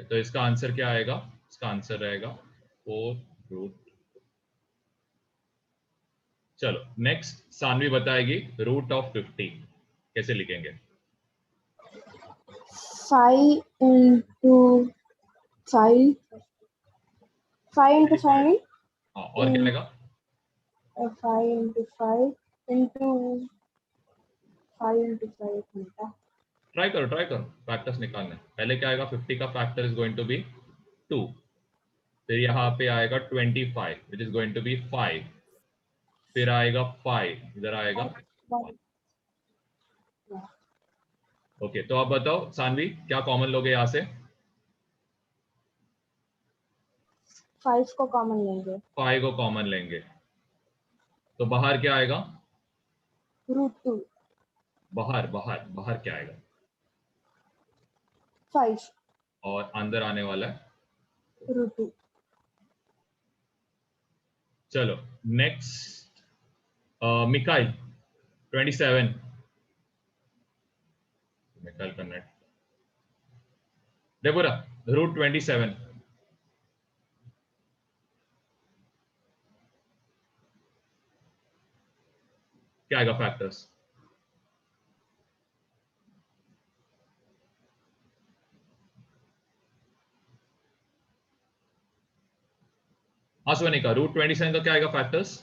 तो इसका आंसर क्या आएगा? इसका आंसर रहेगा 4 रूट। चलो नेक्स्ट सानवी बताएगी रूट ऑफ 50 कैसे लिखेंगे। 5 into 5 into 5 हाँ, और क्या आएगा? 5 into 5 into 5 into 5 मिलता। ट्राई करो फैक्टर्स निकालने। पहले क्या आएगा? 50 का factor is going to be 2, फिर यहाँ पे आएगा 25 which is going to be 5, फिर आएगा 5, इधर आएगा 1। ओके, तो अब बताओ सानवी क्या कॉमन लोगे यहाँ से? 5 को कॉमन लेंगे। 5 को कॉमन लेंगे तो बाहर क्या आएगा? √2। बाहर क्या आएगा? 5 और अंदर आने वाला है √2। चलो नेक्स्ट मिकाइल 27। मिकाइल का नेट डेबोरा √27 क्या आएगा फैक्टर्स? हाँ सोनिका, √27 का क्या आएगा फैक्टर्स?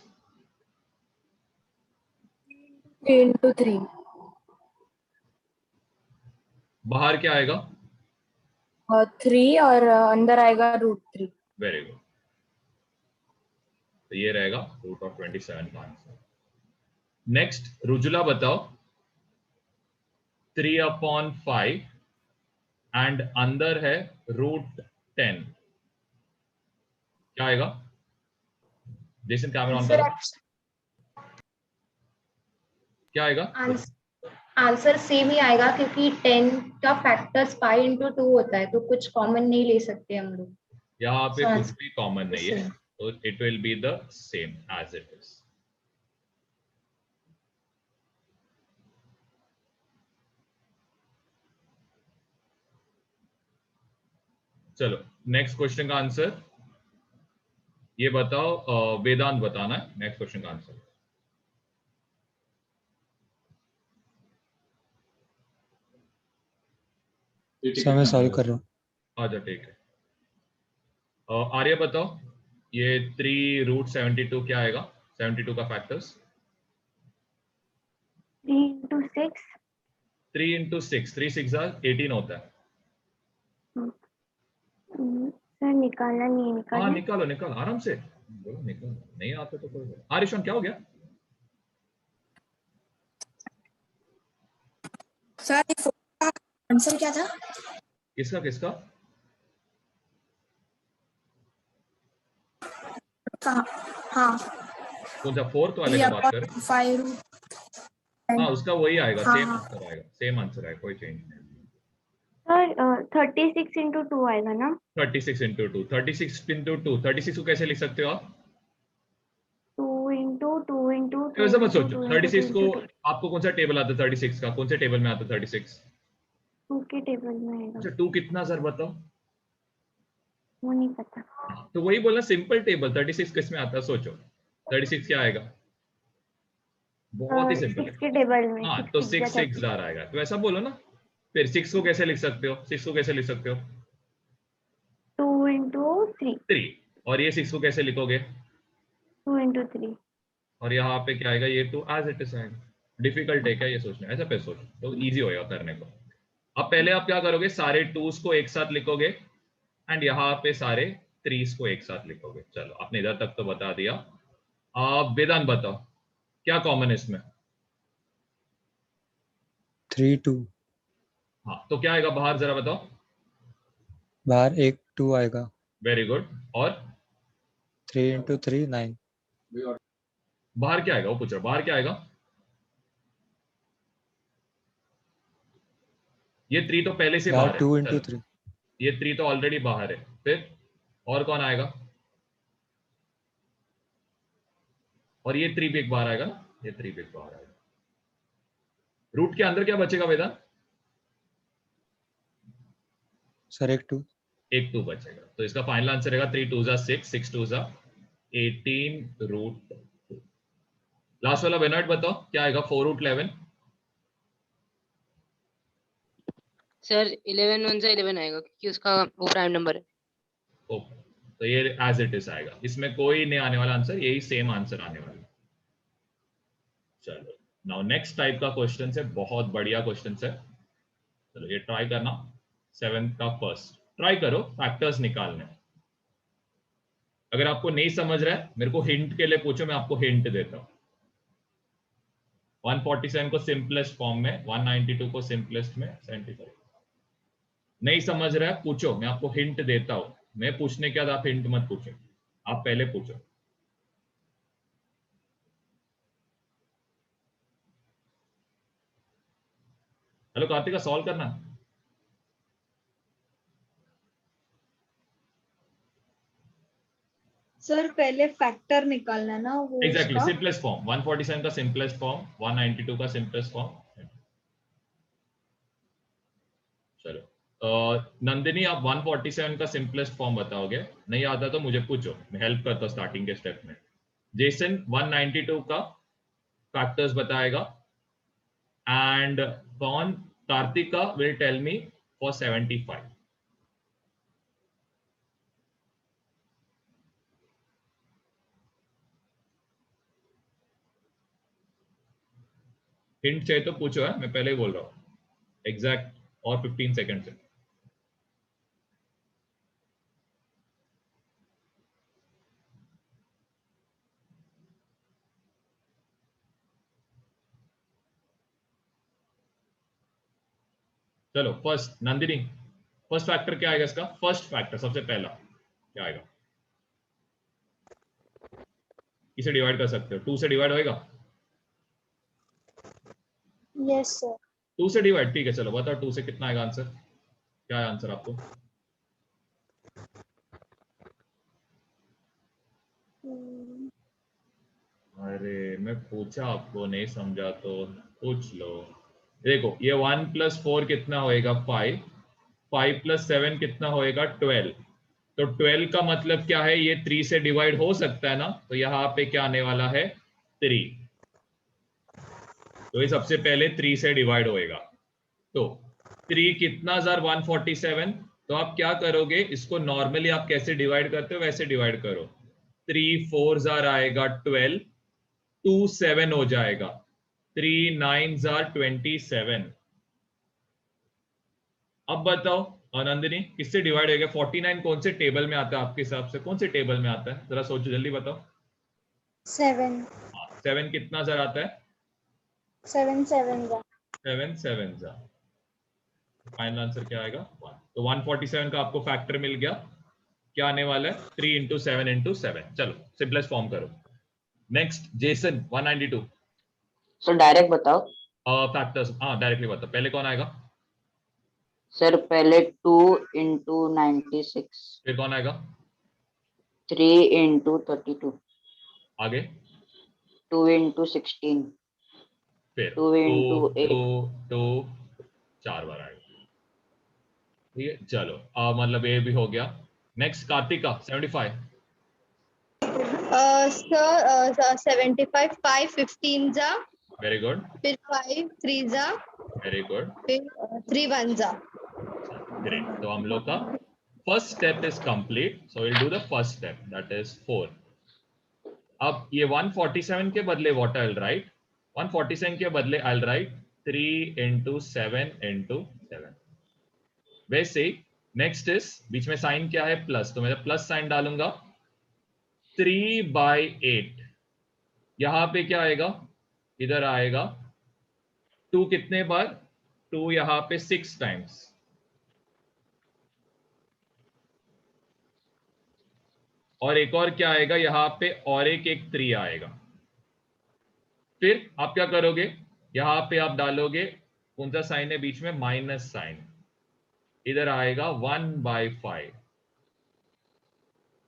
3 into 3। बाहर क्या आएगा? 3 और अंदर आएगा √3। वेरी गुड, तो ये रहेगा रूट ऑफ 27 का आंसर। नेक्स्ट रुजुला बताओ 3/5 एंड अंदर है √10 क्या आएगा? जेसन कैमरा ऑन करो। क्या आएगा? आंसर सेम ही आएगा क्योंकि 10 का फैक्टर्स पाई into 2 होता है, तो कुछ कॉमन नहीं ले सकते हम लोग। यहाँ पे So कुछ भी कॉमन नहीं है, तो it will be the same as it is. चलो नेक्स्ट क्वेश्चन का आंसर ये बताओ, वेदांत बताना है नेक्स्ट क्वेश्चन का आंसर। मैं सॉल्व कर रहा हूँ। अच्छा ठीक है, आर्य बताओ ये 3√72 क्या आएगा? 72 का फैक्टर्स 3 into 6। 3 into 6, 3 6 18 होता है। सर निकालना नहीं निकालना। हाँ निकालो आराम से बोलो, निकालो, नहीं आता तो कोई बात। आरिशान क्या हो गया? सर आंसर क्या था? किसका? हाँ कौन सा? 4th वाले का बात कर रहे हैं? 5 हाँ उसका वही आएगा, हाँ, सेम हाँ। आंसर आएगा, सेम आंसर आएगा, कोई चेंज नहीं। सर 36 into 2 आएगा ना? 36 into 2, 36 into 2, 36 को कैसे लिख सकते हो आप? 2 into 2 into 2 ऐसा मत into सोचो, 2 into 36 को 2 into 2 आपको कौन सा टेबल आता है? 36 का कौन से टेबल में आता है 36? 2 के टेबल में आएगा। अच्छा 2 कितना सर बताओ? वो नहीं पता। तो वही बोलना, सिंपल टेबल 36 किस में आता है? सोचो 36 क्या आएगा? बहुत ही सिंपल 6 के टेबल में। हाँ तो 6 6 जार आएगा, तो ऐसा बोलो ना। फिर 6 को कैसे लिख सकते हो? 6 को कैसे लिख सकते हो? 2 into 3। 3। और ये 6 को कैसे लिखोगे? 2 into 3। और यहाँ पे क्या आएगा? ये 2 एज इट इज आएगा। डिफिकल्ट है क्या ये सोचना? ऐसा पे सोचो तो इजी होएगा करने को। अब पहले आप क्या करोगे? सारे 2s को एक साथ लिखोगे एंड यहाँ पे सारे 3s को एक साथ लिखोगे। चलो आपने इधर तक तो बता दिया। आप वेदांत बताओ क्या कॉमन है इसमें? 3 2। हाँ तो क्या आएगा बाहर, जरा बताओ। बाहर 1 2 आएगा। Very good. और 3 into 3 9। बाहर क्या आएगा? वो पूछ रहा, बाहर क्या आएगा? ये 3 तो पहले से बाहर है। 2 into 3। ये 3 तो ऑलरेडी बाहर है। फिर और कौन आएगा? और ये 3 भी एक बाहर आएगा ना, ये 3 भी एक बाहर आएगा। रूट के अंदर क्या बचेगा वेदांत? सर 1 2। एक 2 बचेगा, तो इसका फाइनल आंसर रहेगा 3 2 6, 6 2 18√2। लास्ट वाला बेनॉइट बताओ क्या आएगा? 4√11। सर 11 1 से 11 आएगा क्योंकि उसका वो प्राइम नंबर है। ओके, तो ये एज इट इज आएगा, इसमें कोई नहीं आने वाला आंसर, यही सेम आंसर आने वाला। चलो नाउ नेक्स्ट टाइप का क्वेश्चन है, बहुत बढ़िया क्वेश्चन है। चलो ये ट्राई करना, 7th का फर्स्ट ट्राई करो फैक्टर्स निकालने। अगर आपको नहीं समझ रहा है मेरे को हिंट के लिए पूछो, मैं आपको हिंट देता हूं। 147 को सिंपलेस्ट फॉर्म में, 192 को सिंपलेस्ट में, 75 नहीं समझ रहा है पूछो, मैं आपको हिंट देता हूं। मैं पूछने के बाद आप हिंट मत पूछो, आप पहले पूछो। हेलो कार्तिका, सॉल्व करना। सर पहले फैक्टर निकालना है ना वो एग्जैक्टली, उसका? सिंपलेस्ट फॉर्म 147 का सिंपलेस्ट फॉर्म, 192 का सिंपलेस्ट फॉर्म। चलो नंदिनी आप 147 का सिंपलेस्ट फॉर्म बताओगे? नहीं आता तो मुझे पूछो, मैं हेल्प करता हूँ स्टार्टिंग के स्टेप में। जेसन 192 का फैक्टर्स बताएगा एंड कौन? Kartika will tell me for 75। Hint चाहिए तो पूछो है, मैं पहले ही बोल रहा हूँ एग्जैक्ट, और 15 सेकंड से। चलो फर्स्ट नंदिनी, फर्स्ट फैक्टर क्या आएगा इसका? फर्स्ट फैक्टर सबसे पहला क्या आएगा? इसे डिवाइड कर सकते हो, 2 से डिवाइड होएगा? Yes sir. 2 से डिवाइड, ठीक है। चलो बताओ 2 से कितना आएगा आंसर? क्या है आंसर आपको? अरे मैं पूछा आपको, नहीं समझा तो पूछ लो। देखो ये 1 + 4 कितना होएगा? 5। 5 + 7 कितना होएगा? 12। तो 12 का मतलब क्या है? ये 3 से डिवाइड हो सकता है ना, तो यहाँ पे क्या आने वाला है? 3। तो ये सबसे पहले 3 से डिवाइड होएगा। तो 3 कितना 147। तो आप क्या करोगे, इसको नॉर्मली आप कैसे डिवाइड करते हो वैसे डिवाइड करो। 3 4 आएगा 12, 2 7 हो जाएगा, 3 9 27। अब बताओ नंदिनी किससे डिवाइड हो गया? 49 कौन से टेबल में आता है आपके हिसाब से? कौन से टेबल में आता है? जरा सोचो, जल्दी बताओ। 7 7 कितना ज़र आता है? 7 7 जा 7 7 जा। फाइनल आंसर क्या आएगा? 1। तो 147 का आपको फैक्टर मिल गया। क्या आने वाला है? 3 × 7 × 7। चलो सिंपलेस्ट फॉर्म करो। Next Jason 192। सर डायरेक्ट बताओ। फैक्टर्स, हाँ डायरेक्टली बताओ। पहले कौन आएगा? सर पहले 2 × 96, फिर कौन आएगा? 3 × 32, आगे 2 × 16, फिर 2 × 8। 2 4 बार आएगा। ठीक है, चलो मतलब ये भी हो गया। नेक्स्ट कार्तिका 75। सर 75 5 15 जा, वेरी गुड, फिर 5 3 जा, वेरी गुड, फिर 3 1 जा। ग्रेट। तो हम लोग का first step is complete, so will do the first step, that is 4। अब ये 147 के बदले व्हाट आई विल राइट? 147 के बदले आई विल राइट 3 × 7 × 7। वैसे नेक्स्ट इज, बीच में साइन क्या है? प्लस, तो मैं प्लस साइन डालूंगा। 3/8 यहां पे क्या आएगा? इधर आएगा 2 कितने बार? 2 यहां पे 6 टाइम्स। और एक और क्या आएगा यहाँ पे? और एक 3 आएगा। फिर आप क्या करोगे? यहाँ पे आप डालोगे, कौन सा साइन है बीच में? Minus sign. इधर आएगा 1/5।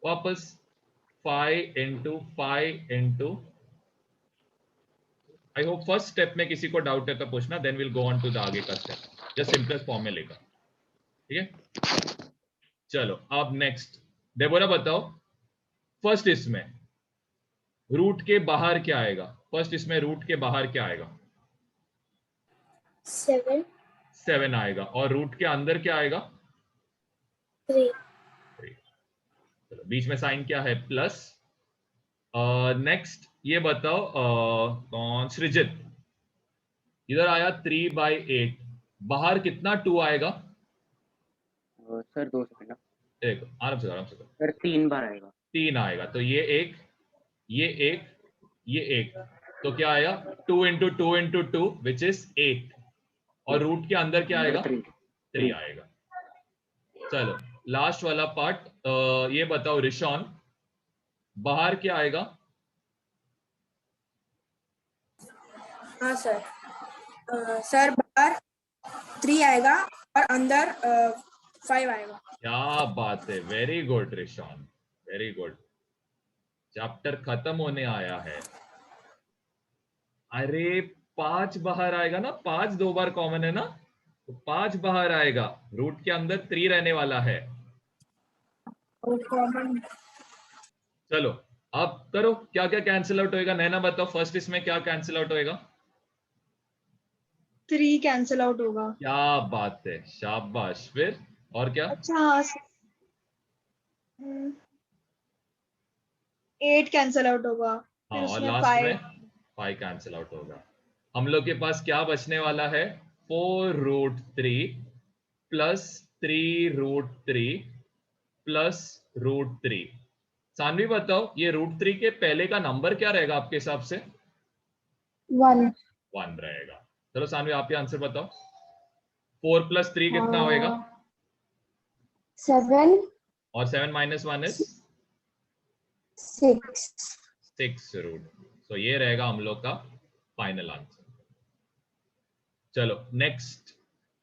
वापस 5 × 5 × आई होप फर्स्ट स्टेप में किसी को डाउट है तो पूछना, then will go on to the आगे का स्टेप, जस्ट सिंपलेस्ट फॉर्म में लेकर। ठीक है, चलो अब नेक्स्ट डेबोरा बताओ, फर्स्ट इसमें रूट के बाहर क्या आएगा? फर्स्ट इसमें रूट के बाहर क्या आएगा? 7 7 आएगा। और रूट के अंदर क्या आएगा? 3 चलो बीच में साइन क्या है? प्लस। नेक्स्ट ये बताओ कौन? सृजित, इधर आया 3/8, बाहर कितना 2 आएगा? Sir 2 second. एक आराम से करो। सर 3 बार आएगा। 3 आएगा, तो ये एक, ये एक, ये एक, तो क्या आया? 2 into 2 into 2 which is 8। और रूट के अंदर क्या आएगा? 3 आएगा। चलो लास्ट वाला पार्ट, ये बताओ ऋषौन, बाहर क्या आएगा? हाँ सर। सर बाहर 3 आएगा और अंदर 5 आएगा। क्या बात है, very good Rishaun, very good. Chapter खत्म होने आया है। अरे 5 बाहर आएगा ना, 5 2 बार कॉमन है ना, तो 5 बाहर आएगा। रूट के अंदर 3 रहने वाला है। चलो अब करो, क्या क्या कैंसिल आउट होएगा? नैना बताओ, फर्स्ट इसमें क्या कैंसिल आउट होएगा? 3 कैंसिल आउट होगा। क्या बात है, शाबाश। फिर और क्या? अच्छा हाँ 8 कैंसिल आउट होगा। हाँ, फिर और उसमें लास्ट 5 में 5 कैंसिल आउट होगा। हम लोग के पास क्या बचने वाला है? 4√3 प्लस 3√3 प्लस √3। सानवी बताओ, ये √3 के पहले का नंबर क्या रहेगा आपके हिसाब से? 1 1 रहेगा। चलो सानवी आप ही आंसर बताओ। 4 + 3 कितना होएगा? 7 और 7 - 1 इज 6 रूट। तो ये रहेगा हम लोग का फाइनल आंसर। चलो नेक्स्ट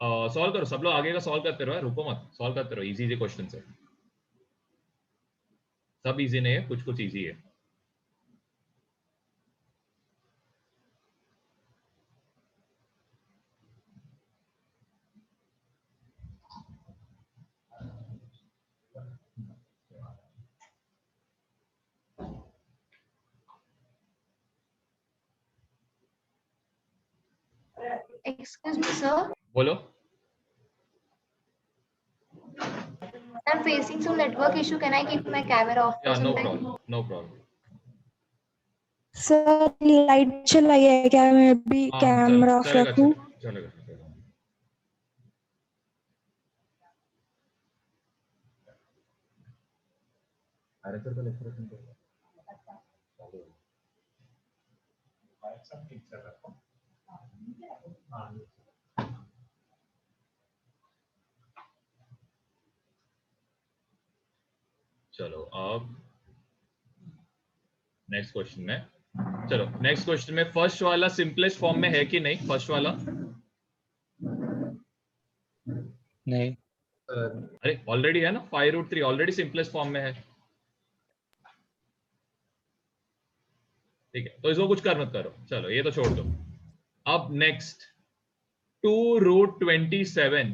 सॉल्व करो, सब लोग आगे का सॉल्व करते रहो, रुको मत, सॉल्व करते रहो। इजी क्वेश्चन है, सब इजी नहीं है, कुछ कुछ इजी है। Excuse me, sir. बोलो। I'm facing some network issue. Can I keep my camera off for या some no time? Problem, no problem. Sir light चलाई है क्या? मैं भी कैमरा ऑफ चलेगा रखूं? चलेगा। अरे सर का लेक्चर सुन लो। चलो अब नेक्स्ट क्वेश्चन में, चलो नेक्स्ट क्वेश्चन में फर्स्ट वाला सिंपलेस्ट फॉर्म में है कि नहीं? फर्स्ट वाला नहीं। अरे ऑलरेडी है ना, 5√3 ऑलरेडी सिंपलेस्ट फॉर्म में है। ठीक है, तो इसको कुछ कर मत करो, चलो ये तो छोड़ दो। अब नेक्स्ट 2√27,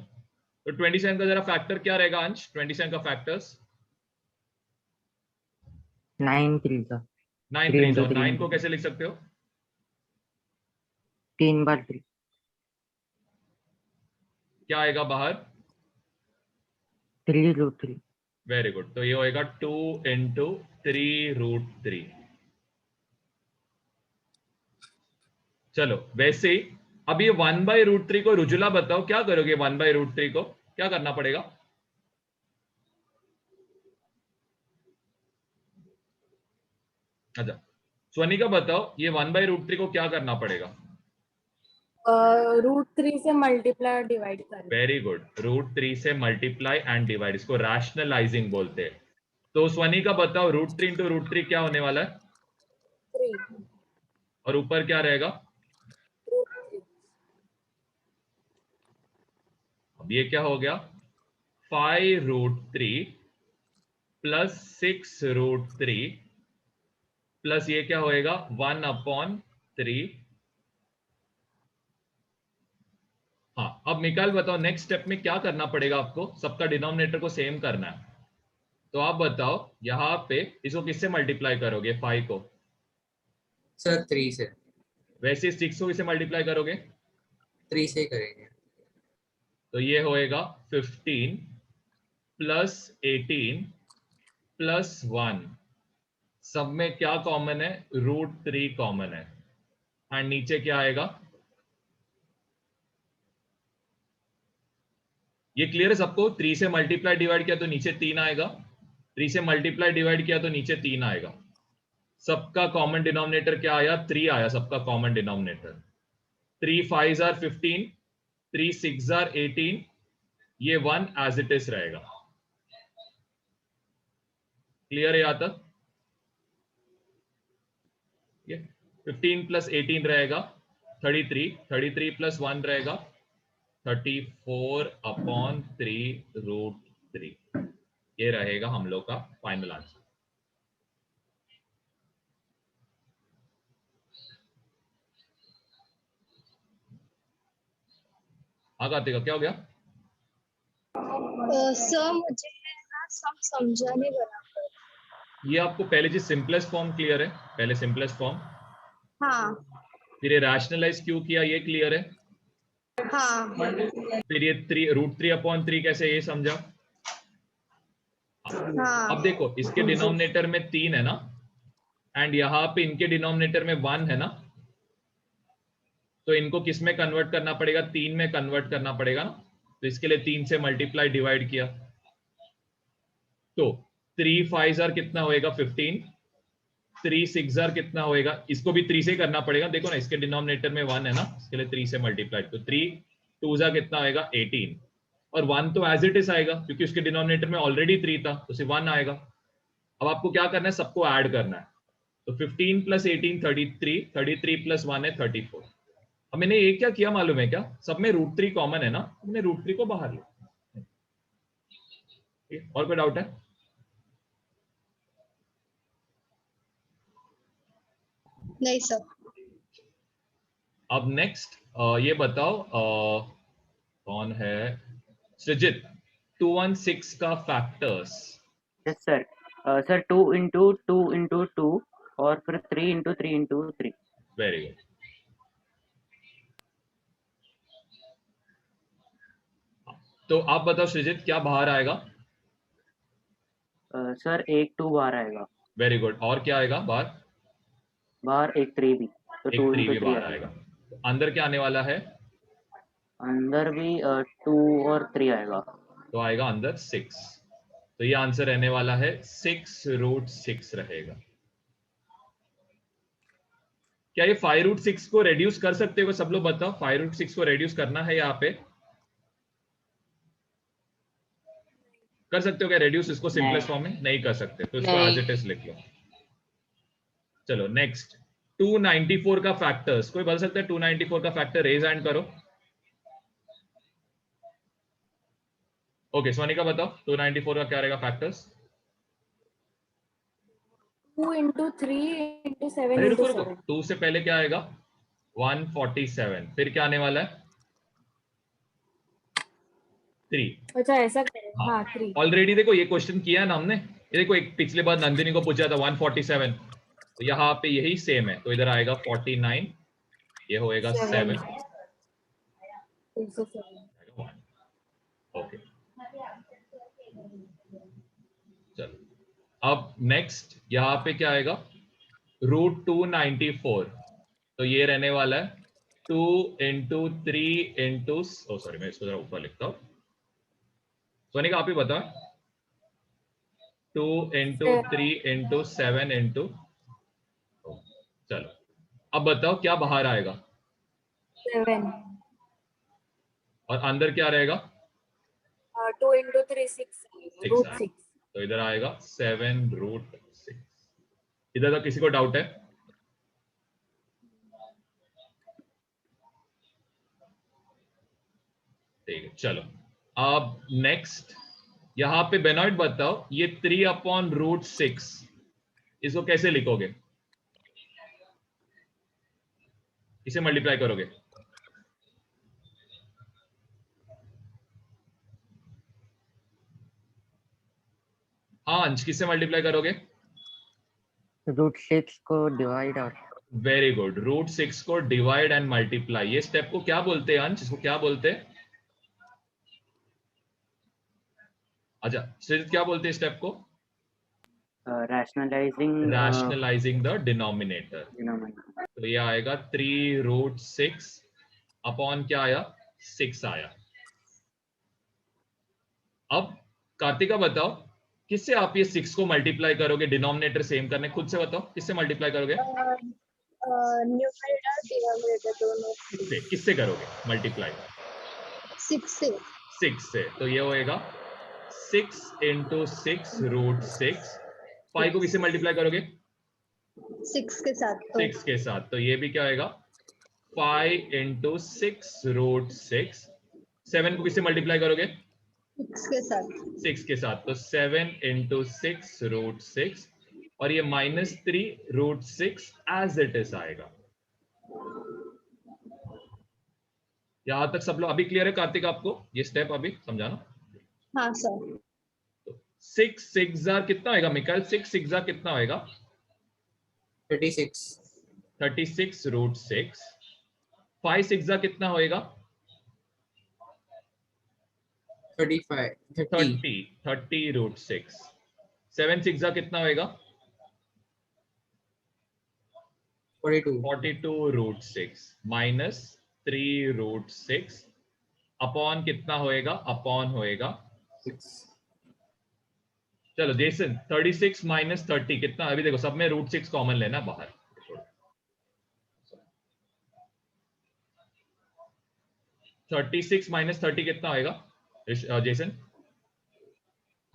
तो 27 का जरा फैक्टर क्या रहेगा अंश? 27 का फैक्टर्स 9 3 का 9 3 और 9 को कैसे लिख सकते हो? 3 बार 3। क्या आएगा बाहर? 3√3। वेरी गुड, तो ये होएगा 2 × 3√3। चलो वैसे ही अब ये 1/√3 को रुजुला बताओ, क्या करोगे? 1/√3 को क्या करना पड़ेगा? अच्छा स्वनिका बताओ, ये 1/√3 को क्या करना पड़ेगा? √3 से मल्टीप्लाई डिवाइड करें। वेरी गुड, √3 से मल्टीप्लाई एंड डिवाइड, इसको रैशनलाइजिंग बोलते हैं। तो स्वनिका बताओ, √3 × √3 क्या होने वाला है? 3 और ऊपर क्या रहेगा? अब ये क्या हो गया? 5√3 प्लस 6√3 प्लस ये क्या होएगा? 1/3 हाँ, अब मिकाइल बताओ नेक्स्ट स्टेप में क्या करना पड़ेगा आपको? सबका डिनोमिनेटर को सेम करना है। तो आप बताओ यहाँ पे इसको किससे मल्टीप्लाई करोगे? 5 को सर 3 से। वैसे 6 को किससे मल्टीप्लाई करोगे? 3 से करेंगे। तो ये होएगा 15 प्लस 18 प्लस 1, सब में क्या कॉमन है? √3 कॉमन है। एंड नीचे क्या आएगा? ये क्लियर है सबको? 3 से मल्टीप्लाई डिवाइड किया तो नीचे 3 आएगा, 3 से मल्टीप्लाई डिवाइड किया तो नीचे 3 आएगा। सबका कॉमन डिनोमिनेटर क्या आया? 3 आया सबका common denominator. 3 5s are 15, 3 6s are 18, ये 1 एज इट इज रहेगा। क्लियर है यहां तक? ये 15 प्लस 18 रहेगा 33, 33 प्लस 1 रहेगा 34/3 ये रहेगा हम लोग का फाइनल आंसर। कार्तिका क्या हो गया? सर मुझे ना सब समझा नहीं बराबर। ये आपको पहले जी सिंपलेस्ट फॉर्म क्लियर है? पहले सिंपलेस्ट फॉर्म, हाँ फिर ये रैशनलाइज क्यों किया ये क्लियर है? हाँ फिर ये √3/3 कैसे ये समझा? हाँ। अब देखो इसके डिनोमिनेटर में 3 है ना, एंड यहाँ पे इनके डिनोमिनेटर में 1 है ना, तो इनको किस में कन्वर्ट करना पड़ेगा? 3 में कन्वर्ट करना पड़ेगा ना। तो इसके लिए 3 से मल्टीप्लाई डिवाइड किया तो 3 5s are कितना होएगा? 15, 3 6s are कितना होएगा? इसको भी 3 से करना पड़ेगा। देखो ना इसके डिनोमिनेटर में 1 है ना, इसके लिए 3 से मल्टीप्लाई, तो 3 2s are कितना होएगा? 18, और 1 तो एज इट इज आएगा क्योंकि उसके डिनोमिनेटर में ऑलरेडी 3 था, तो सिर्फ 1 आएगा। अब आपको क्या करना है? सबको ऐड करना है। तो 15 प्लस 18 33, 33 प्लस 1 है 34। अब मैंने ये क्या किया मालूम है क्या? सब में √3 कॉमन है ना, मैंने √3 को बाहर लिया। और कोई डाउट है? नहीं सर। अब नेक्स्ट ये बताओ कौन है? सृजित, 216 का factors. Yes sir. Sir 2 into 2 into 2 और फिर 3 into 3 into 3। Very good. तो आप बताओ सृजित क्या बाहर आएगा? सर एक 2 बाहर आएगा। Very good. और क्या आएगा बाहर? बाहर एक 3 भी, तो एक 2 3 into भी 3 बाहर आएगा। तो अंदर क्या आने वाला है? अंदर भी 2 और 3 आएगा। तो आएगा अंदर 6। तो ये आंसर रहने वाला है 6√6 रहेगा। क्या ये 5√6 को रेड्यूस कर सकते हो? सब लोग बताओ, 5√6 को रेड्यूस करना है यहाँ पे? कर सकते हो क्या रेड्यूस इसको सिंपलेस्ट फॉर्म में? नहीं कर सकते, तो इसको एज इट इज लिख लो। चलो नेक्स्ट, 294 का फैक्टर्स। कोई बता सकता है 294 का फैक्टर? रेज हैंड करो। ओके सोनिका बताओ 294 का क्या रहेगा फैक्टर्स? 2 into 3 into 7 अरे into रुको रुको, 7. 2 से पहले क्या आएगा? 147, फिर क्या आने वाला है? 3। अच्छा ऐसा करें। हाँ 3. ऑलरेडी देखो ये क्वेश्चन किया है ना हमने। ये देखो एक पिछले बार नंदिनी को पूछा था 147, तो यहाँ पे यही सेम है, तो इधर आएगा 49, ये होएगा 7। ओके चलो, अब नेक्स्ट यहाँ पे क्या आएगा? √294, तो ये रहने वाला है 2 into 3 into, ओ सॉरी मैं इसको जरा ऊपर लिखता हूँ। सोनिका आप ही बताओ। 2 into 3 into 7 into, चलो अब बताओ क्या बाहर आएगा? 7. और अंदर क्या रहेगा? 2 into 3 6. √6. तो इधर आएगा 7√6। इधर तक किसी को डाउट है? ठीक है चलो, अब नेक्स्ट यहाँ पे बेनॉइट बताओ, ये 3/√6 इसको कैसे लिखोगे? इसे मल्टीप्लाई करोगे? हाँ अंश, किससे मल्टीप्लाई करोगे? √6 को डिवाइड और वेरी गुड, √6 को डिवाइड एंड मल्टीप्लाई। ये स्टेप को क्या बोलते हैं अंश? इसको क्या बोलते हैं? अच्छा सृजित, क्या बोलते हैं स्टेप को? Rationalising the denominator. तो ये आएगा 3√6 अपॉन क्या आया? 6 आया। अब कार्तिका बताओ, किससे आप ये 6 को मल्टीप्लाई करोगे डिनोमिनेटर सेम करने? खुद से बताओ, किससे मल्टीप्लाई करोगे? न्यूमरेटर डिनोमिनेटर दोनों किससे करोगे मल्टीप्लाई? 6 से। 6 से। तो ये होएगा 6 × 6 √6। 5 को किससे मल्टीप्लाई करोगे? 6 के साथ। 6 के साथ। तो ये भी क्या होएगा? 5 × 6 √6। 7 को किससे मल्टीप्लाई करोगे? 6 के साथ। 6 के साथ। तो 7 × 6 √6 और ये -3√6 एज इट इज आएगा। यहां तक सब लोग अभी क्लियर है? कार्तिक आपको ये स्टेप अभी समझाना? हाँ सर। 6 6 कितना होएगा मिकाइल? 6 6 कितना होएगा? 36 √6। 5 6 कितना होएगा? 35 30 √6। 7 6 कितना होएगा? 42 √6 -3√6 अपॉन कितना होएगा? अपॉन होएगा 6। चलो जेसन, 36 - 30 कितना? अभी देखो सब में √6 कॉमन लेना बाहर। 36 - 30 कितना होएगा जेसन?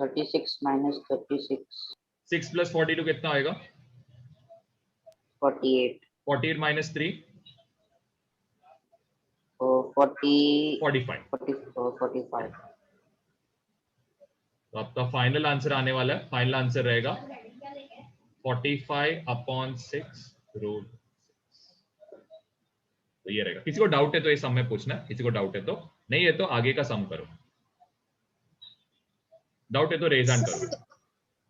36 - 36 6 + 42 कितना होएगा? 48 48 - 3 45। 45 तो आपका फाइनल आंसर आने वाला है। फाइनल आंसर रहेगा 45/6 √6। तो ये रहेगा। किसी को डाउट है तो ये सम में पूछना, किसी को डाउट है तो। नहीं है तो आगे का सम करो। डाउट है तो रेज हैंड करो।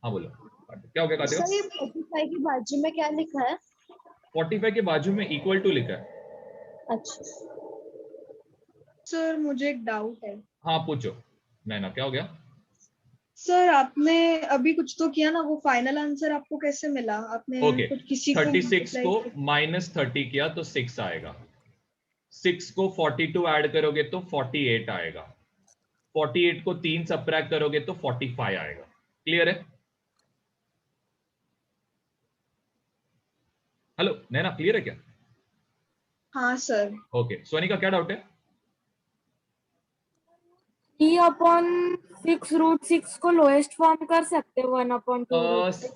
हाँ बोलो, क्या हो गया? सर ये 45 के बाजू में क्या लिखा है? 45 के बाजू में इक्वल टू लिखा है। अच्छा सर मुझे एक डाउट है। हाँ पूछो नैना, क्या हो गया? सर आपने अभी कुछ तो किया ना, वो फाइनल आंसर आपको कैसे मिला? आपने ओके, कुछ किसी 36 को -30 किया तो 6 आएगा। 6 को 42 ऐड करोगे तो 48 आएगा। 48 को 3 सबट्रैक्ट करोगे तो 45 आएगा। क्लियर है? हेलो नैना, क्लियर है क्या? हाँ सर। ओके सोनिका, क्या डाउट है? 3/6 √6 को लोएस्ट फॉर्म कर सकते हो 1/2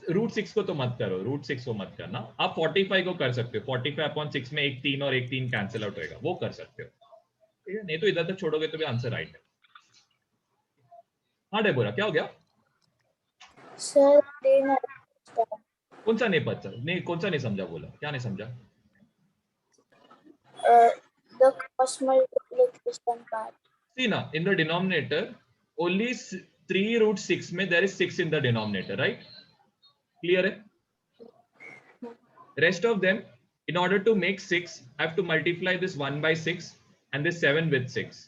√6 को तो मत करो, √6 को मत करना। आप 45 को कर सकते हो। 45/6 में एक 3 और एक 3 कैंसिल आउट होएगा, वो कर सकते हो। ठीक है, नहीं तो इधर तक छोड़ोगे तो भी आंसर राइट है। हाँ डेबोरा, क्या हो गया? सर कौन सा नहीं पता? नहीं, कौन सा नहीं समझा? बोला क्या नहीं समझा? the cross multiplication part. See now, in the denominator, only 3√6 में there is 6 in the denominator, right? Clear है? Rest of them, in order to make 6, I have to multiply this 1/6 and this 7 with 6.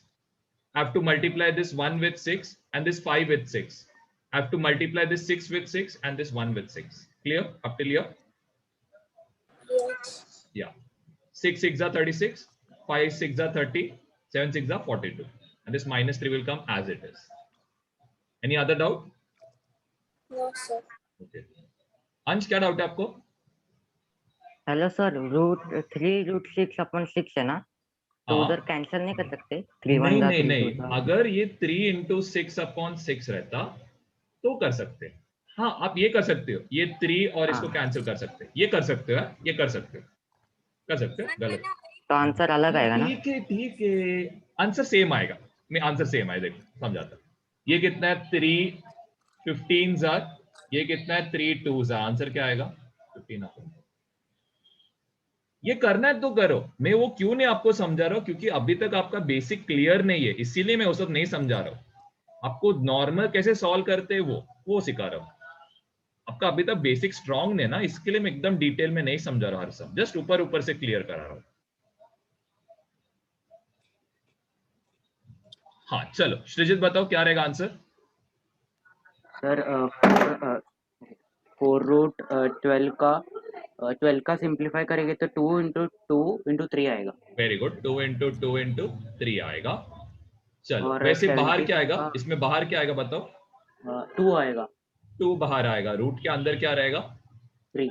I have to multiply this 1 with 6 and this 5 with 6. I have to multiply this 6 with 6 and this 1 with 6. Clear? Up till here? Yes. Yeah. 6 6 are 36, 5 6 are 30, 7 6 are 42. And this -3 will come as it is. Any other doubt? No sir. Okay. अंश, क्या doubt है आपको? Hello sir, √6 है ना, तो हाँ। उधर cancel नहीं कर सकते? 3 1 नहीं, अगर ये 3 × 6/6 रहता तो कर सकते। हाँ आप ये कर सकते हो, ये 3 और इसको कैंसिल कर सकते, ये कर सकते हो, ये कर सकते हो, कर सकते हो। गलत तो आंसर अलग आएगा ना? ठीक है, आंसर सेम आएगा। मैं आंसर सेम आए, देखो समझाता। ये कितना है? 3 15s are, ये कितना है? 3 2s are। आंसर क्या आएगा? 15 आ। ये करना है तो करो। मैं वो क्यों नहीं आपको समझा रहा हूँ, क्योंकि अभी तक आपका बेसिक क्लियर नहीं है, इसीलिए मैं वो सब नहीं समझा रहा हूँ। आपको नॉर्मल कैसे सॉल्व करते हैं वो सिखा रहा हूँ। आपका अभी तक बेसिक स्ट्रांग है ना, इसके लिए मैं एकदम डिटेल में नहीं समझा रहा हर सब, जस्ट ऊपर ऊपर से क्लियर करा रहा हूं। हाँ चलो सृजित बताओ क्या रहेगा आंसर। सर 4 रूट 12 का सिंप्लीफाई करेंगे तो 2 × 2 × 3 आएगा। वेरी गुड, 2 × 2 × 3 आएगा। चलो और वैसे बाहर 76 क्या आएगा, का इसमें बाहर क्या आएगा बताओ। 2 आएगा। 2 बाहर आएगा, रूट के अंदर क्या रहेगा 3।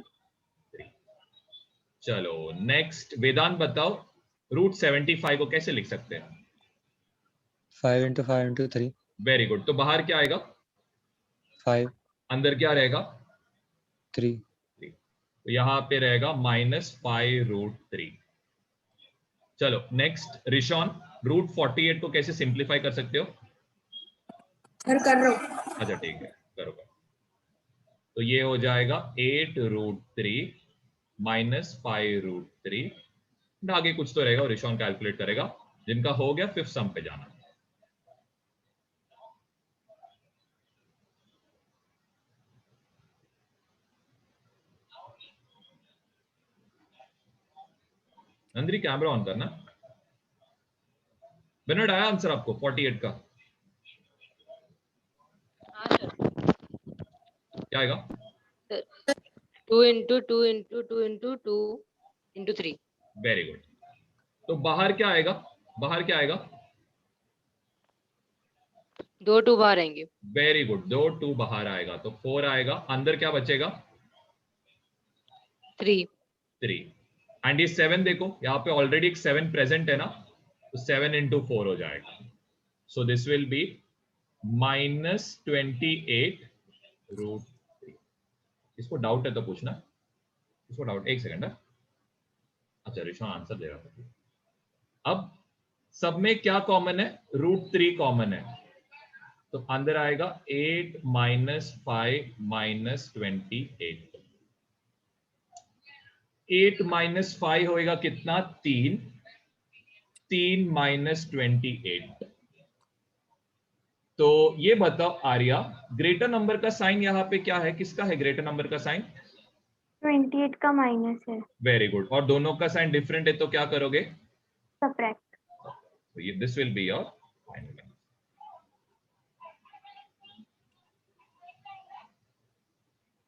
चलो नेक्स्ट वेदांत बताओ, रूट 75 को कैसे लिख सकते हैं। 5 × 5 × 3 वेरी गुड, तो बाहर क्या आएगा 5 अंदर क्या रहेगा 3 तो यहाँ पे रहेगा -5√3। चलो नेक्स्ट ऋषौन, रूट 48 को कैसे सिंप्लीफाई कर सकते हो। कर रहा हूँ। अच्छा ठीक है करो। तो ये हो जाएगा 8√3 -5√3। आगे कुछ तो रहेगा और ऋषौन कैलकुलेट करेगा। जिनका हो गया फिफ्थ सम पे जाना। नंदरी कैमरा ऑन करना। बेनर्ड आया आंसर आपको 48 का। हाँ सर। क्या आएगा 2 × 2 × 2 × 2 × 3। Very good. तो बाहर क्या आएगा, बाहर क्या आएगा 2 2 बाहर आएंगे। वेरी गुड, 2 2 बाहर आएगा तो 4 आएगा। अंदर क्या बचेगा 3। एंड ये 7 देखो यहाँ पे ऑलरेडी एक 7 प्रेजेंट है ना, तो 7 × 4 हो जाएगा। So this will be -28√3। इसको डाउट है तो पूछना, इसको डाउट। एक सेकंड है। अच्छा ऋषा आंसर दे रहा था। अब सब में क्या कॉमन है, √3 कॉमन है, तो अंदर आएगा 8 - 5 - 28। 8 - 5 होएगा कितना 3 -28। तो ये बताओ आर्या, ग्रेटर नंबर का साइन यहाँ पे क्या है, किसका है ग्रेटर नंबर का साइन 28 का माइनस है। Very good. और दोनों का साइन डिफरेंट है तो क्या करोगे subtract. This will be your final.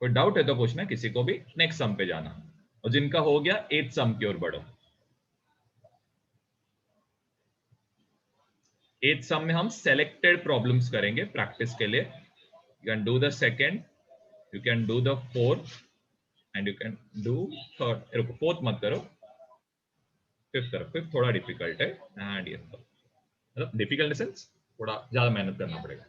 कोई डाउट है तो पूछना किसी को भी। नेक्स्ट सम पे जाना और जिनका हो गया 8th सम की ओर बढ़ो। 8th सम में हम सेलेक्टेड प्रॉब्लम्स करेंगे प्रैक्टिस के लिए। You can do the second, you can do the fourth and you can do third. रुको फोर्थ मत करो, फिफ्थ करो। फिफ्थ थोड़ा डिफिकल्ट है एंड ये मतलब डिफिकल्ट इन सेंस थोड़ा ज्यादा मेहनत करना पड़ेगा।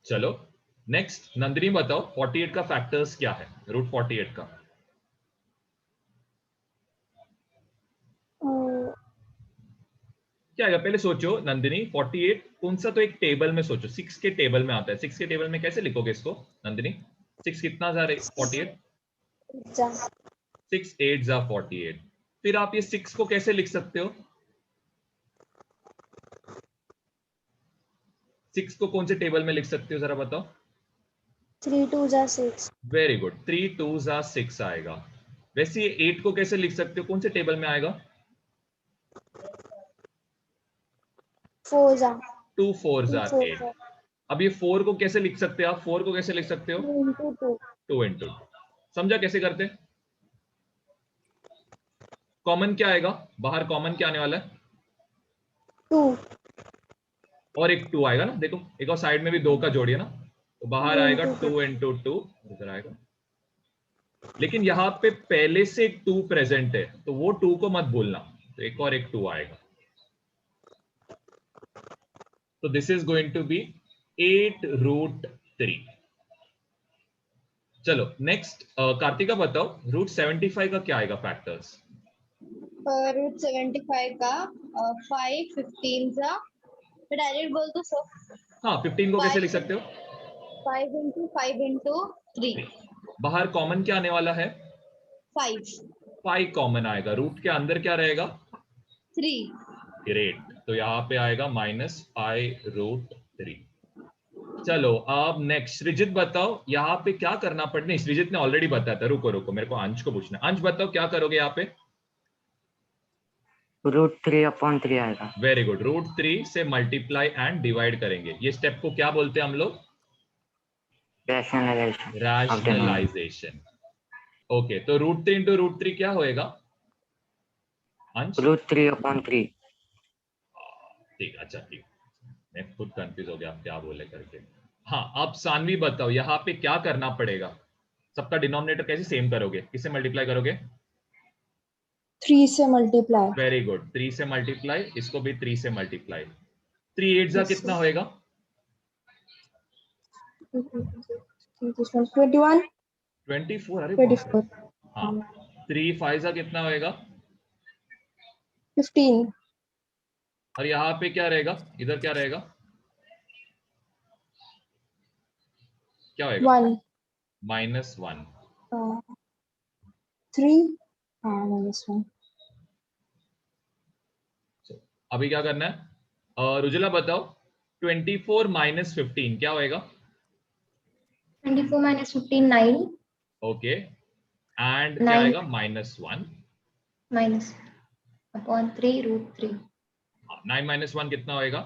चलो नेक्स्ट नंदिनी बताओ 48 का फैक्टर्स क्या है, रूट 48 का। क्या आएगा पहले सोचो नंदिनी। 48 कौन सा, तो एक टेबल में सोचो, 6 के टेबल में आता है। 6 के टेबल में कैसे लिखोगे इसको नंदिनी। 6 कितना जा रहा है 48 6 8 जा 48। फिर आप ये 6 को कैसे लिख सकते हो, 6 को कौन से टेबल में लिख सकते हो जरा बताओ। 3 2 जा 6। वेरी गुड, 3 2 जा 6 आएगा। वैसे ये 8 को कैसे लिख सकते हो, कौन से टेबल में आएगा 4 जा 2 4 जा 8। अब ये 4 को कैसे लिख सकते हो आप, 4 को कैसे लिख सकते हो 2 × 2। समझा कैसे करते। कॉमन क्या आएगा बाहर, कॉमन क्या आने वाला है 2 और एक 2 आएगा ना। देखो एक और साइड में भी 2 का जोड़िए ना, तो बाहर आएगा 2 × 2 इधर आएगा। लेकिन यहाँ पे पहले से एक 2 प्रेजेंट है तो वो 2 को मत भूलना, तो एक और एक 2 आएगा। तो this is going to be 8√3। चलो नेक्स्ट कार्तिका बताओ, √75 का क्या आएगा फैक्टर्स? √75 का 5 15 जा डायरेक्ट बोल दो सर। हाँ 15 को कैसे लिख सकते हो? 5 into 5 into 3। बाहर कॉमन क्या आने वाला है? 5 कॉमन आएगा, रूट के अंदर क्या रहेगा? 3। ग्रेट, तो यहाँ पे आएगा -5√3। चलो अब नेक्स्ट सृजित बताओ, यहाँ पे क्या करना पड़ता है? सृजित ने ऑलरेडी बताया था, रुको मेरे को अंश को पूछना। अंश बताओ क्या करोगे यहाँ पे? √3/3 आएगा। वेरी गुड, √3 से मल्टीप्लाई एंड डिवाइड करेंगे। ये स्टेप को क्या बोलते हैं हम लोग? रैशनलाइजेशन। ओके, तो √3 into √3 क्या होएगा अंश? √3/3। ठीक, अच्छा ठीक, मैं खुद कंफ्यूज हो गया आप क्या बोले करके। हाँ अब सानवी बताओ, यहाँ पे क्या करना पड़ेगा? सबका डिनोमिनेटर कैसे सेम करोगे? किससे मल्टीप्लाई करोगे? 3 से मल्टीप्लाई। वेरी गुड, 3 से मल्टीप्लाई, इसको भी 3 से मल्टीप्लाई। 3 8 कितना होएगा? 21 24। अरे 24। हाँ 3 5 कितना होएगा? 15। और यहाँ पे क्या रहेगा? इधर क्या रहेगा? क्या होएगा? 1 -1। 3 -1। अभी क्या करना है? रुजुला बताओ, 24 - 15 क्या होएगा? 24 - 15 9। ओके, एंड क्या आएगा? -1 -3/3। 9 - 1 कितना होएगा?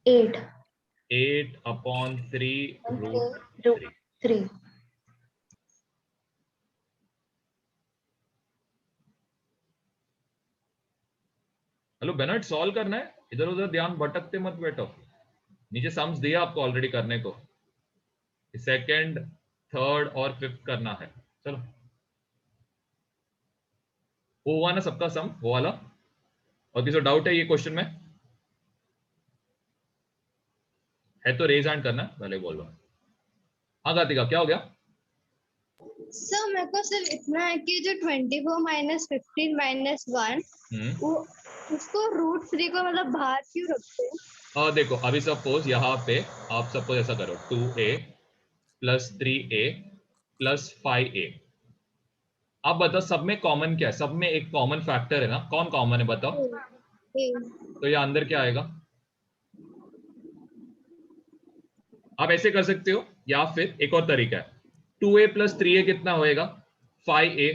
8 8/3√3। हेलो बेनर्ड, सॉल्व करना है, इधर उधर ध्यान भटकते मत बैठो। नीचे सम्स दिया आपको ऑलरेडी करने को, सेकंड थर्ड और फिफ्थ करना है। चलो वो हुआ ना सबका सम, वो वाला? और किसी को डाउट है ये क्वेश्चन में? है तो रेज हैंड करना, पहले बोल रहा हूं। हाँ कार्तिका क्या हो गया? सर मेरे को सिर्फ इतना है कि जो 24 - 15 - 1 वो उसको √3 को मतलब बाहर क्यों रखते हैं? देखो अभी सपोज यहाँ पे आप सपोज ऐसा करो, 2a + 3a + 5a। आप बताओ सब में कॉमन क्या है? सब में एक कॉमन फैक्टर है ना, कौन कॉमन है बताओ? तो ये अंदर क्या आएगा? आप ऐसे कर सकते हो, या फिर एक और तरीका है, 2a + 3a कितना होएगा? 5a।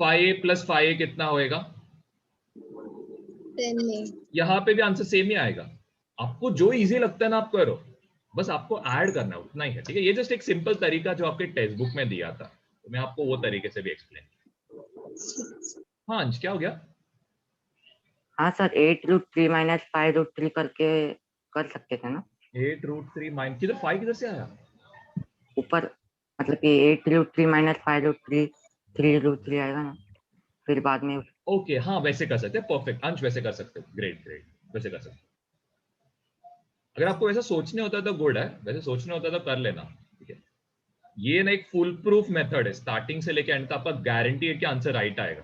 5a + 5a कितना होएगा? 10a। यहाँ पे भी आंसर सेम ही आएगा। आपको जो इजी लगता है ना आप करो, बस आपको ऐड करना है, उतना ही है, ठीक है? ये जस्ट एक सिंपल तरीका जो आपके टेक्स्ट बुक में दिया था, तो मैं आपको वो तरीके से भी एक्सप्लेन। हाँ अंश क्या हो गया? हाँ सर, 8√3 - 5√3 करके कर सकते थे ना? 8√3 किधर 5 किधर से आया? ऊपर मतलब कि 8√3 - 5√3 3√3 आएगा ना, फिर बाद में। ओके हाँ वैसे कर सकते हैं, परफेक्ट अंश, वैसे कर सकते हो। ग्रेट, वैसे कर सकते हो। अगर आपको वैसा सोचने होता तो गुड है, वैसे सोचने होता तो कर लेना, ठीक है? ये ना एक फुल प्रूफ मेथड है, स्टार्टिंग से लेके एंड तक आपका गारंटी है कि आंसर राइट आएगा।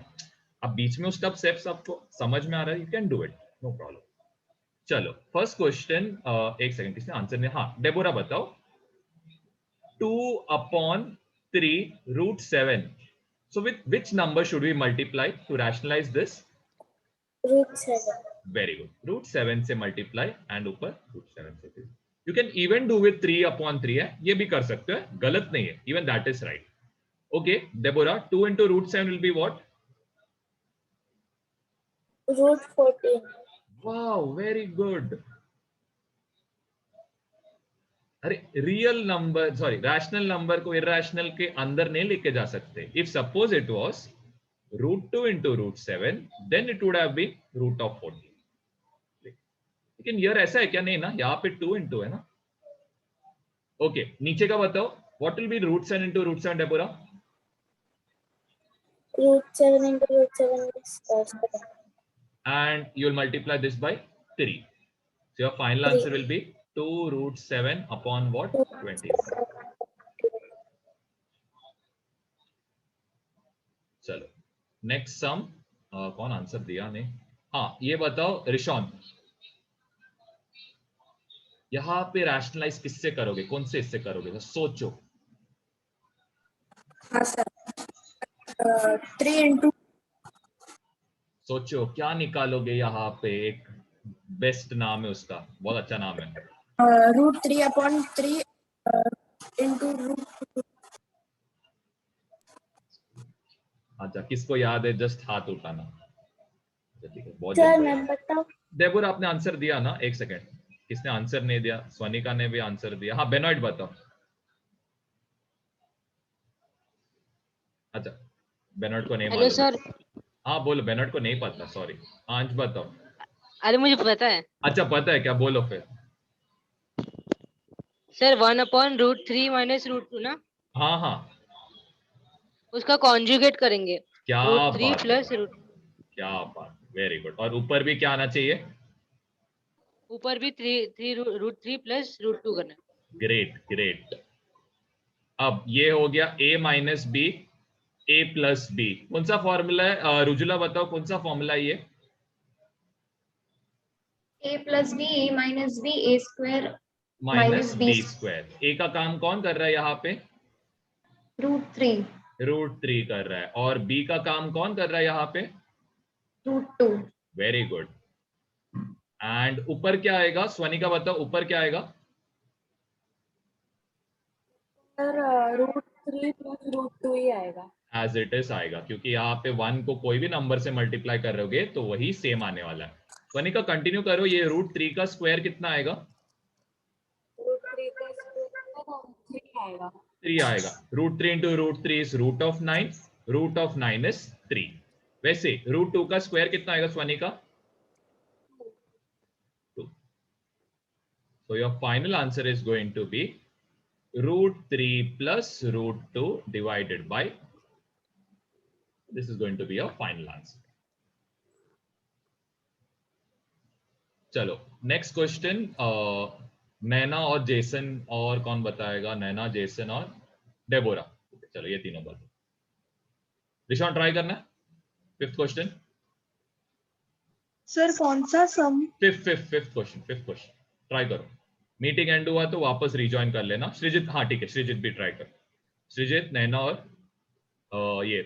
अब बीच में उस स्टेप्स आपको समझ में आ रहा है, you can do it, no problem. चलो फर्स्ट क्वेश्चन, एक सेकंड, किसने आंसर ने? हाँ डेबोरा बताओ, 2/3√7. So with which number should we multiply to rationalize this? √7। Very good. √7 से multiply and ऊपर √7 से। You can even do with 3/3 है, ये भी कर सकते हो, गलत नहीं है, even that is right. Okay, Deborah, 2 into √7 will be what? √14। Wow, very good. अरे real number, sorry rational number को इरैशनल के अंदर नहीं लेके जा सकते। If suppose it was √2 into √7, then it would have been √14. लेकिन यार ऐसा है क्या? नहीं ना, यहाँ पे 2 into है ना। ओके नीचे का बताओ, what will be √7 into √7 Deborah? √7 into √7 is 7. And you will multiply this by 3. So your final answer will be 2√7 upon what? 20. चलो नेक्स्ट सम, कौन आंसर दिया नहीं? हाँ ये बताओ रिशॉन, यहाँ पे रैशनलाइज किससे करोगे, कौन से इससे करोगे? तो सोचो। हाँ सर 3 into सोचो क्या निकालोगे यहाँ पे? एक बेस्ट नाम है उसका, बहुत अच्छा नाम है। √3/3 into √2। अच्छा किसको याद है? जस्ट हाथ उठाना। ठीक है, बहुत सर जल्दी। मैं बताऊं? देवुर आपने आंसर दिया ना? एक सेकेंड, किसने आंसर नहीं दिया? स्वनिका ने भी आंसर दिया। हाँ बेनॉइट बताओ। अच्छा बेनॉइट को नहीं हेलो मालूम। सर। हाँ बोलो, बेनॉइट को नहीं पता, सॉरी। अंश बताओ। अरे मुझे पता है अच्छा पता है क्या? बोलो फिर। सर 1/√3 माइनस √2 ना, हाँ हाँ उसका कॉन्जुगेट करेंगे। क्या √3 बात है, प्लस √2। क्या बात, वेरी गुड। और ऊपर भी क्या आना चाहिए? ऊपर भी 3 √3 प्लस √2 करना है। Great great. अब ये हो गया a minus B, a plus b. कौन सा फॉर्मूला है? रुजुला बताओ कौन सा फॉर्मूला है ये? a plus B a minus B a square minus B square. A का काम कौन कर रहा है यहाँ पे? √3 √3 कर रहा है। और बी का काम कौन कर रहा है यहाँ पे? √2 वेरी गुड। एंड ऊपर क्या आएगा? स्वनिका बताओ ऊपर क्या आएगा? सर √3 plus √2 ही आएगा। एज इट इज आएगा, क्योंकि यहाँ पे 1 को कोई भी नंबर से मल्टीप्लाई करोगे तो वही सेम आने वाला है। स्वनिका कंटिन्यू करो। ये √3 का स्क्वायर कितना आएगा? √3 का स्क्वायर 3 आएगा। 3 आएगा। √3 into √3 is √9, √9 is 3। वैसे √2 का स्क्वायर कितना आएगा स्वनिका? 2। So your final answer is going to be √3 plus √2 divided by, this is going to be your final answer. चलो नेक्स्ट क्वेश्चन, नैना और जेसन, और कौन बताएगा? नैना, जेसन और डेबोरा। चलो ये तीनों बात। रिशॉन ट्राई करना है। 5th question. सर कौन सा सम? फिफ्थ क्वेश्चन ट्राई करो। मीटिंग एंड हुआ तो वापस रिजॉइन कर लेना। सृजित, हाँ ठीक है, सृजित भी ट्राई कर। सृजित, नैना और ये